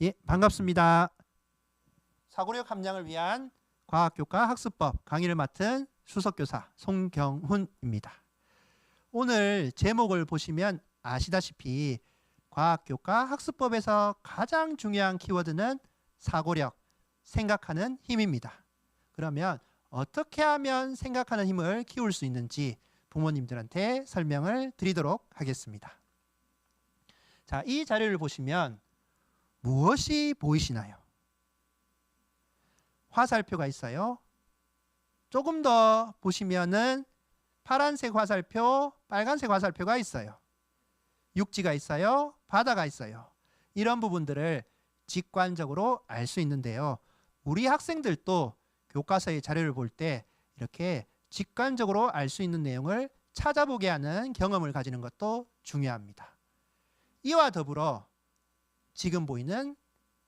예, 반갑습니다. 사고력 함량을 위한 과학교과 학습법 강의를 맡은 수석교사 송경훈입니다. 오늘 제목을 보시면 아시다시피 과학교과 학습법에서 가장 중요한 키워드는 사고력, 생각하는 힘입니다. 그러면 어떻게 하면 생각하는 힘을 키울 수 있는지 부모님들한테 설명을 드리도록 하겠습니다. 자, 이 자료를 보시면 무엇이 보이시나요? 화살표가 있어요. 조금 더 보시면은 파란색 화살표, 빨간색 화살표가 있어요. 육지가 있어요. 바다가 있어요. 이런 부분들을 직관적으로 알 수 있는데요. 우리 학생들도 교과서의 자료를 볼 때 이렇게 직관적으로 알 수 있는 내용을 찾아보게 하는 경험을 가지는 것도 중요합니다. 이와 더불어 지금 보이는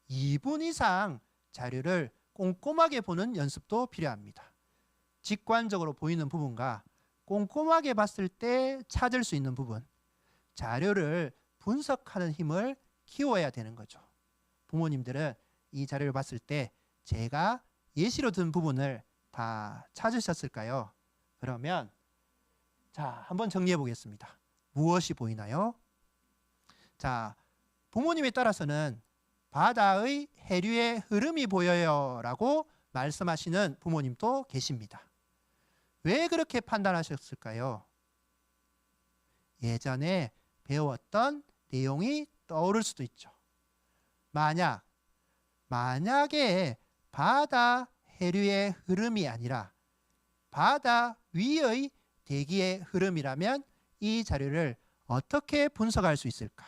2분 이상 자료를 꼼꼼하게 보는 연습도 필요합니다. 직관적으로 보이는 부분과 꼼꼼하게 봤을 때 찾을 수 있는 부분, 자료를 분석하는 힘을 키워야 되는 거죠. 부모님들은 이 자료를 봤을 때 제가 예시로 든 부분을 다 찾으셨을까요? 그러면 자, 한번 정리해 보겠습니다. 무엇이 보이나요? 자, 부모님에 따라서는 바다의 해류의 흐름이 보여요 라고 말씀하시는 부모님도 계십니다. 왜 그렇게 판단하셨을까요? 예전에 배웠던 내용이 떠오를 수도 있죠. 만약에 바다 해류의 흐름이 아니라 바다 위의 대기의 흐름이라면 이 자료를 어떻게 분석할 수 있을까?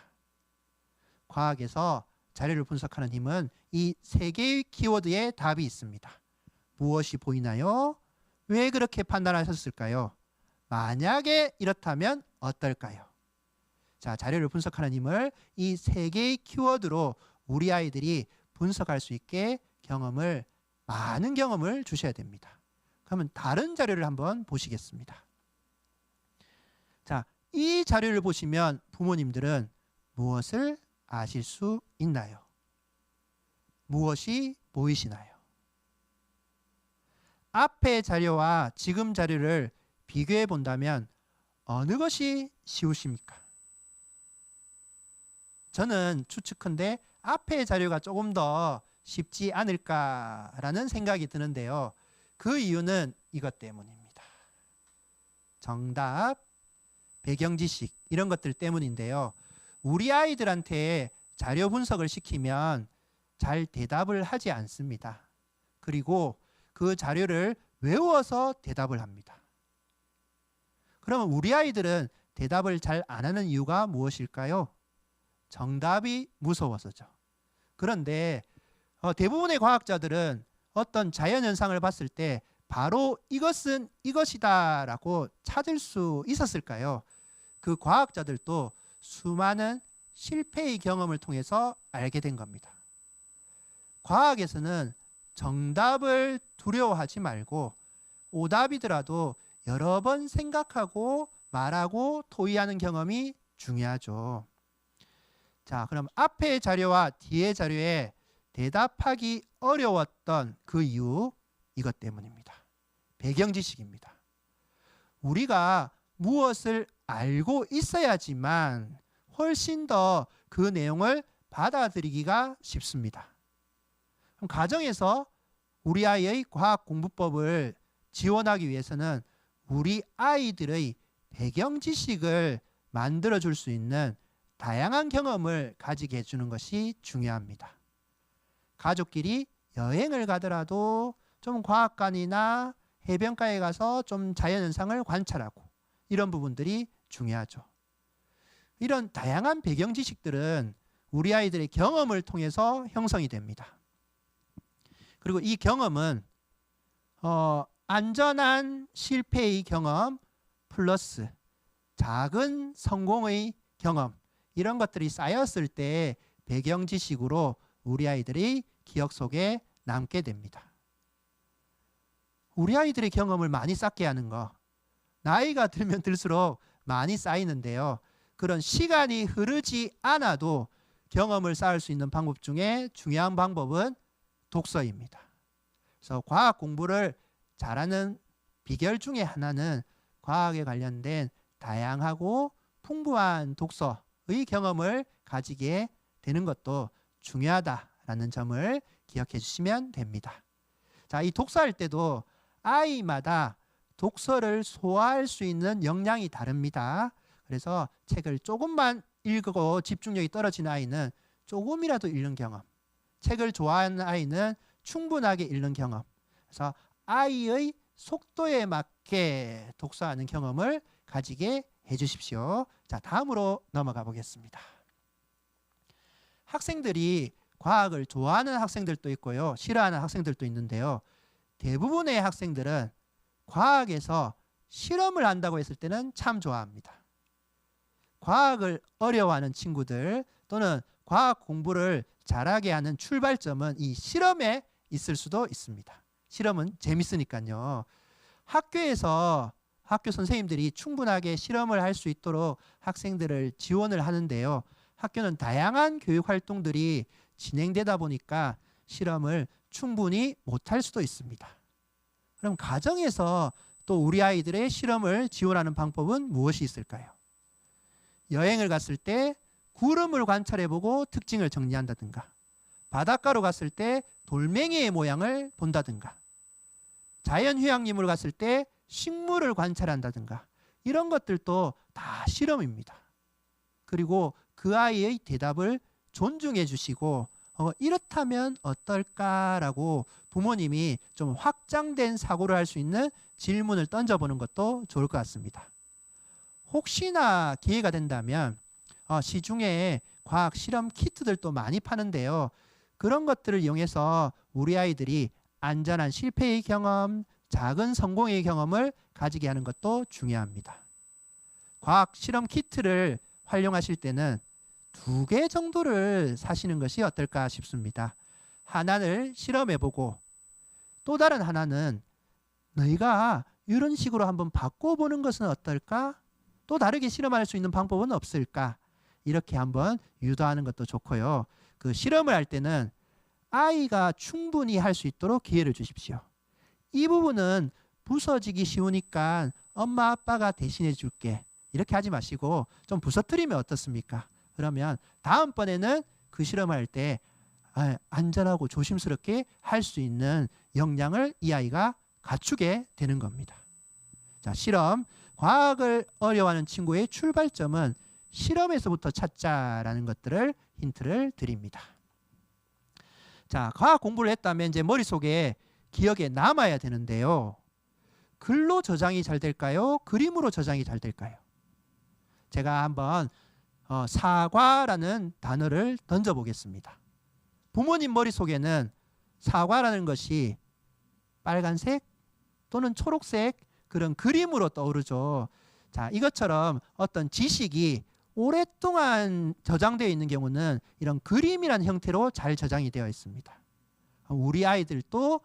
과학에서 자료를 분석하는 힘은 이 세 개의 키워드에 답이 있습니다. 무엇이 보이나요? 왜 그렇게 판단하셨을까요? 만약에 이렇다면 어떨까요? 자, 자료를 분석하는 힘을 이 세 개의 키워드로 우리 아이들이 분석할 수 있게 많은 경험을 주셔야 됩니다. 그러면 다른 자료를 한번 보시겠습니다. 자, 이 자료를 보시면 부모님들은 무엇을 아실 수 있나요? 무엇이 보이시나요? 앞의 자료와 지금 자료를 비교해 본다면 어느 것이 쉬우십니까? 저는 추측컨대 앞의 자료가 조금 더 쉽지 않을까라는 생각이 드는데요. 그 이유는 이것 때문입니다. 정답, 배경지식 이런 것들 때문인데요. 우리 아이들한테 자료 분석을 시키면 잘 대답을 하지 않습니다. 그리고 그 자료를 외워서 대답을 합니다. 그러면 우리 아이들은 대답을 잘 안 하는 이유가 무엇일까요? 정답이 무서워서죠. 그런데 대부분의 과학자들은 어떤 자연현상을 봤을 때 바로 이것은 이것이다 라고 찾을 수 있었을까요? 그 과학자들도 수많은 실패의 경험을 통해서 알게 된 겁니다. 과학에서는 정답을 두려워하지 말고 오답이더라도 여러 번 생각하고 말하고 토의하는 경험이 중요하죠. 자, 그럼 앞의 자료와 뒤의 자료에 대답하기 어려웠던 그 이유, 이것 때문입니다. 배경지식입니다. 우리가 무엇을 알고 있어야지만 훨씬 더 그 내용을 받아들이기가 쉽습니다. 그럼 가정에서 우리 아이의 과학 공부법을 지원하기 위해서는 우리 아이들의 배경 지식을 만들어 줄 수 있는 다양한 경험을 가지게 해주는 것이 중요합니다. 가족끼리 여행을 가더라도 좀 과학관이나 해변가에 가서 좀 자연현상을 관찰하고 이런 부분들이 중요하죠. 이런 다양한 배경 지식들은 우리 아이들의 경험을 통해서 형성이 됩니다. 그리고 이 경험은 안전한 실패의 경험 플러스 작은 성공의 경험 이런 것들이 쌓였을 때 배경 지식으로 우리 아이들이 기억 속에 남게 됩니다. 우리 아이들의 경험을 많이 쌓게 하는 거, 나이가 들면 들수록 많이 쌓이는데요. 그런 시간이 흐르지 않아도 경험을 쌓을 수 있는 방법 중에 중요한 방법은 독서입니다. 그래서 과학 공부를 잘하는 비결 중에 하나는 과학에 관련된 다양하고 풍부한 독서의 경험을 가지게 되는 것도 중요하다라는 점을 기억해 주시면 됩니다. 자, 이 독서할 때도 아이마다 독서를 소화할 수 있는 역량이 다릅니다. 그래서 책을 조금만 읽고 집중력이 떨어지는 아이는 조금이라도 읽는 경험, 책을 좋아하는 아이는 충분하게 읽는 경험, 그래서 아이의 속도에 맞게 독서하는 경험을 가지게 해주십시오. 자, 다음으로 넘어가 보겠습니다. 학생들이 과학을 좋아하는 학생들도 있고요, 싫어하는 학생들도 있는데요. 대부분의 학생들은 과학에서 실험을 한다고 했을 때는 참 좋아합니다. 과학을 어려워하는 친구들 또는 과학 공부를 잘하게 하는 출발점은 이 실험에 있을 수도 있습니다. 실험은 재밌으니까요. 학교에서 학교 선생님들이 충분하게 실험을 할 수 있도록 학생들을 지원을 하는데요. 학교는 다양한 교육 활동들이 진행되다 보니까 실험을 충분히 못할 수도 있습니다. 그럼 가정에서 또 우리 아이들의 실험을 지원하는 방법은 무엇이 있을까요? 여행을 갔을 때 구름을 관찰해보고 특징을 정리한다든가, 바닷가로 갔을 때 돌멩이의 모양을 본다든가, 자연휴양림을 갔을 때 식물을 관찰한다든가, 이런 것들도 다 실험입니다. 그리고 그 아이의 대답을 존중해 주시고 이렇다면 어떨까라고 부모님이 좀 확장된 사고를 할 수 있는 질문을 던져보는 것도 좋을 것 같습니다. 혹시나 기회가 된다면 시중에 과학 실험 키트들도 많이 파는데요. 그런 것들을 이용해서 우리 아이들이 안전한 실패의 경험, 작은 성공의 경험을 가지게 하는 것도 중요합니다. 과학 실험 키트를 활용하실 때는 2개 정도를 사시는 것이 어떨까 싶습니다. 하나를 실험해보고 또 다른 하나는 너희가 이런 식으로 한번 바꿔보는 것은 어떨까? 또 다르게 실험할 수 있는 방법은 없을까? 이렇게 한번 유도하는 것도 좋고요. 그 실험을 할 때는 아이가 충분히 할 수 있도록 기회를 주십시오. 이 부분은 부서지기 쉬우니까 엄마 아빠가 대신해 줄게, 이렇게 하지 마시고 좀 부서뜨리면 어떻습니까? 그러면 다음번에는 그 실험할 때 안전하고 조심스럽게 할 수 있는 역량을 이 아이가 갖추게 되는 겁니다. 자, 실험, 과학을 어려워하는 친구의 출발점은 실험에서부터 찾자라는 것들을 힌트를 드립니다. 자, 과학 공부를 했다면 이제 머릿속에 기억에 남아야 되는데요. 글로 저장이 잘 될까요? 그림으로 저장이 잘 될까요? 제가 한번 사과라는 단어를 던져보겠습니다. 부모님 머릿속에는 사과라는 것이 빨간색 또는 초록색 그런 그림으로 떠오르죠. 자, 이것처럼 어떤 지식이 오랫동안 저장되어 있는 경우는 이런 그림이라는 형태로 잘 저장이 되어 있습니다. 우리 아이들도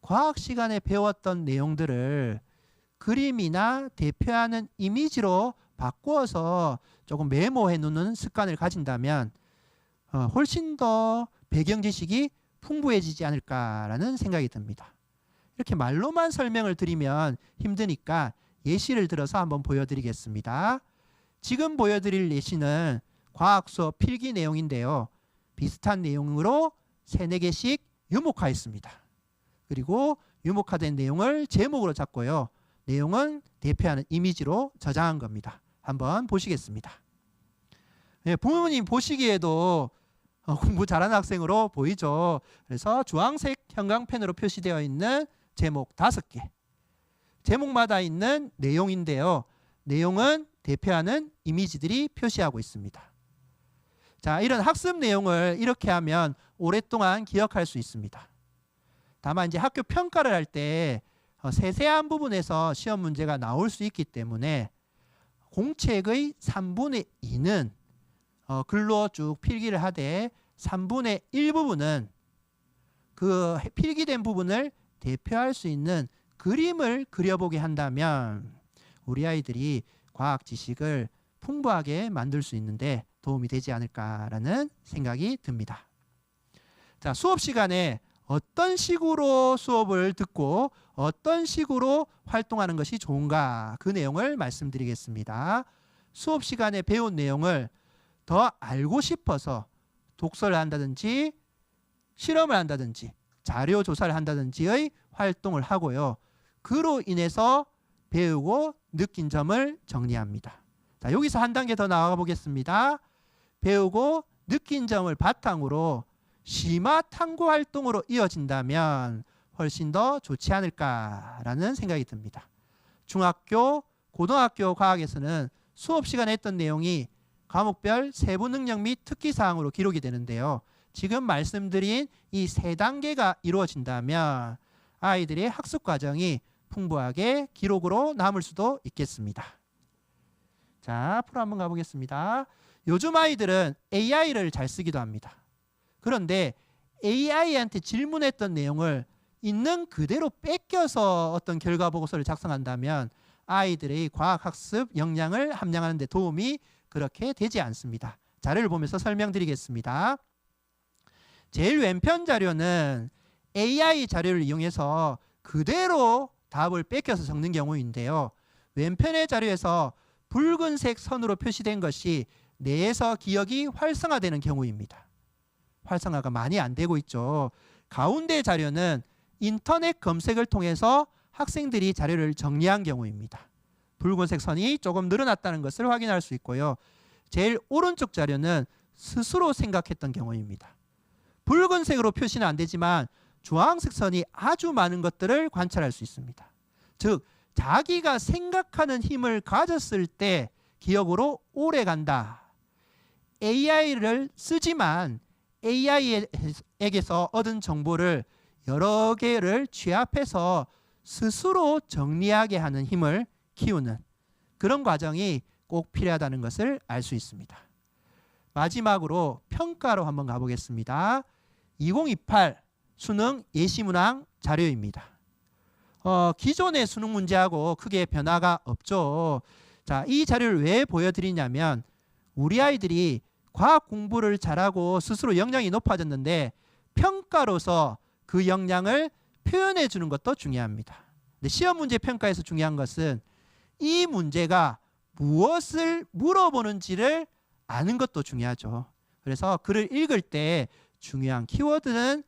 과학 시간에 배웠던 내용들을 그림이나 대표하는 이미지로 바꾸어서 조금 메모해 놓는 습관을 가진다면 훨씬 더 배경 지식이 풍부해지지 않을까라는 생각이 듭니다. 이렇게 말로만 설명을 드리면 힘드니까 예시를 들어서 한번 보여드리겠습니다. 지금 보여드릴 예시는 과학 수업 필기 내용인데요. 비슷한 내용으로 3-4개씩 유목화했습니다. 그리고 유목화된 내용을 제목으로 잡고요. 내용은 대표하는 이미지로 저장한 겁니다. 한번 보시겠습니다. 네, 부모님 보시기에도 공부 잘하는 학생으로 보이죠. 그래서 주황색 형광펜으로 표시되어 있는 제목 5개. 제목마다 있는 내용인데요. 내용은 대표하는 이미지들이 표시하고 있습니다. 자, 이런 학습 내용을 이렇게 하면 오랫동안 기억할 수 있습니다. 다만 이제 학교 평가를 할 때 세세한 부분에서 시험 문제가 나올 수 있기 때문에 공책의 3분의 2는 글로 쭉 필기를 하되 3분의 1 부분은 그 필기된 부분을 대표할 수 있는 그림을 그려보게 한다면 우리 아이들이 과학 지식을 풍부하게 만들 수 있는데 도움이 되지 않을까라는 생각이 듭니다. 자, 수업 시간에 어떤 식으로 수업을 듣고 어떤 식으로 활동하는 것이 좋은가, 그 내용을 말씀드리겠습니다. 수업 시간에 배운 내용을 더 알고 싶어서 독서를 한다든지 실험을 한다든지 자료 조사를 한다든지의 활동을 하고요. 그로 인해서 배우고 느낀 점을 정리합니다. 자, 여기서 한 단계 더 나아가 보겠습니다. 배우고 느낀 점을 바탕으로 심화 탐구 활동으로 이어진다면 훨씬 더 좋지 않을까라는 생각이 듭니다. 중학교, 고등학교 과학에서는 수업 시간에 했던 내용이 과목별 세부 능력 및 특기 사항으로 기록이 되는데요. 지금 말씀드린 이 세 단계가 이루어진다면 아이들의 학습 과정이 풍부하게 기록으로 남을 수도 있겠습니다. 자, 앞으로 한번 가보겠습니다. 요즘 아이들은 AI를 잘 쓰기도 합니다. 그런데 AI한테 질문했던 내용을 있는 그대로 뺏겨서 어떤 결과 보고서를 작성한다면 아이들의 과학학습 역량을 함양하는 데 도움이 그렇게 되지 않습니다. 자료를 보면서 설명드리겠습니다. 제일 왼편 자료는 AI 자료를 이용해서 그대로 답을 뺏겨서 적는 경우인데요. 왼편의 자료에서 붉은색 선으로 표시된 것이 뇌에서 기억이 활성화되는 경우입니다. 활성화가 많이 안 되고 있죠. 가운데 자료는 인터넷 검색을 통해서 학생들이 자료를 정리한 경우입니다. 붉은색 선이 조금 늘어났다는 것을 확인할 수 있고요. 제일 오른쪽 자료는 스스로 생각했던 경우입니다. 붉은색으로 표시는 안 되지만 주황색 선이 아주 많은 것들을 관찰할 수 있습니다. 즉, 자기가 생각하는 힘을 가졌을 때 기억으로 오래 간다. AI를 쓰지만 AI에게서 얻은 정보를 여러 개를 취합해서 스스로 정리하게 하는 힘을 키우는 그런 과정이 꼭 필요하다는 것을 알 수 있습니다. 마지막으로 평가로 한번 가보겠습니다. 2028 수능 예시문항 자료입니다. 기존의 수능 문제하고 크게 변화가 없죠. 자, 이 자료를 왜 보여드리냐면 우리 아이들이 과학 공부를 잘하고 스스로 역량이 높아졌는데 평가로서 그 역량을 표현해 주는 것도 중요합니다. 근데 시험 문제 평가에서 중요한 것은 이 문제가 무엇을 물어보는지를 아는 것도 중요하죠. 그래서 글을 읽을 때 중요한 키워드는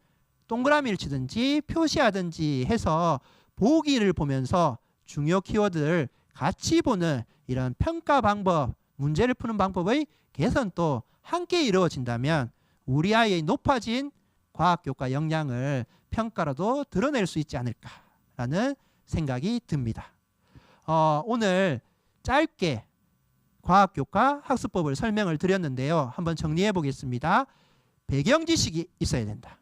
동그라미를 치든지 표시하든지 해서 보기를 보면서 중요 키워드를 같이 보는 이런 평가 방법, 문제를 푸는 방법의 개선도 함께 이루어진다면 우리 아이의 높아진 과학교과 역량을 평가로도 드러낼 수 있지 않을까라는 생각이 듭니다. 오늘 짧게 과학교과 학습법을 설명을 드렸는데요. 한번 정리해 보겠습니다. 배경 지식이 있어야 된다.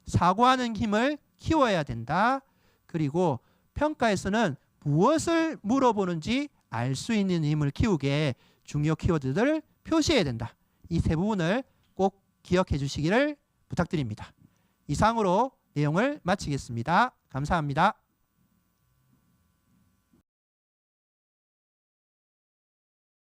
사고하는 힘을 키워야 된다. 그리고 평가에서는 무엇을 물어보는지 알 수 있는 힘을 키우게 중요 키워드들을 표시해야 된다. 이 세 부분을 꼭 기억해 주시기를 부탁드립니다. 이상으로 내용을 마치겠습니다. 감사합니다.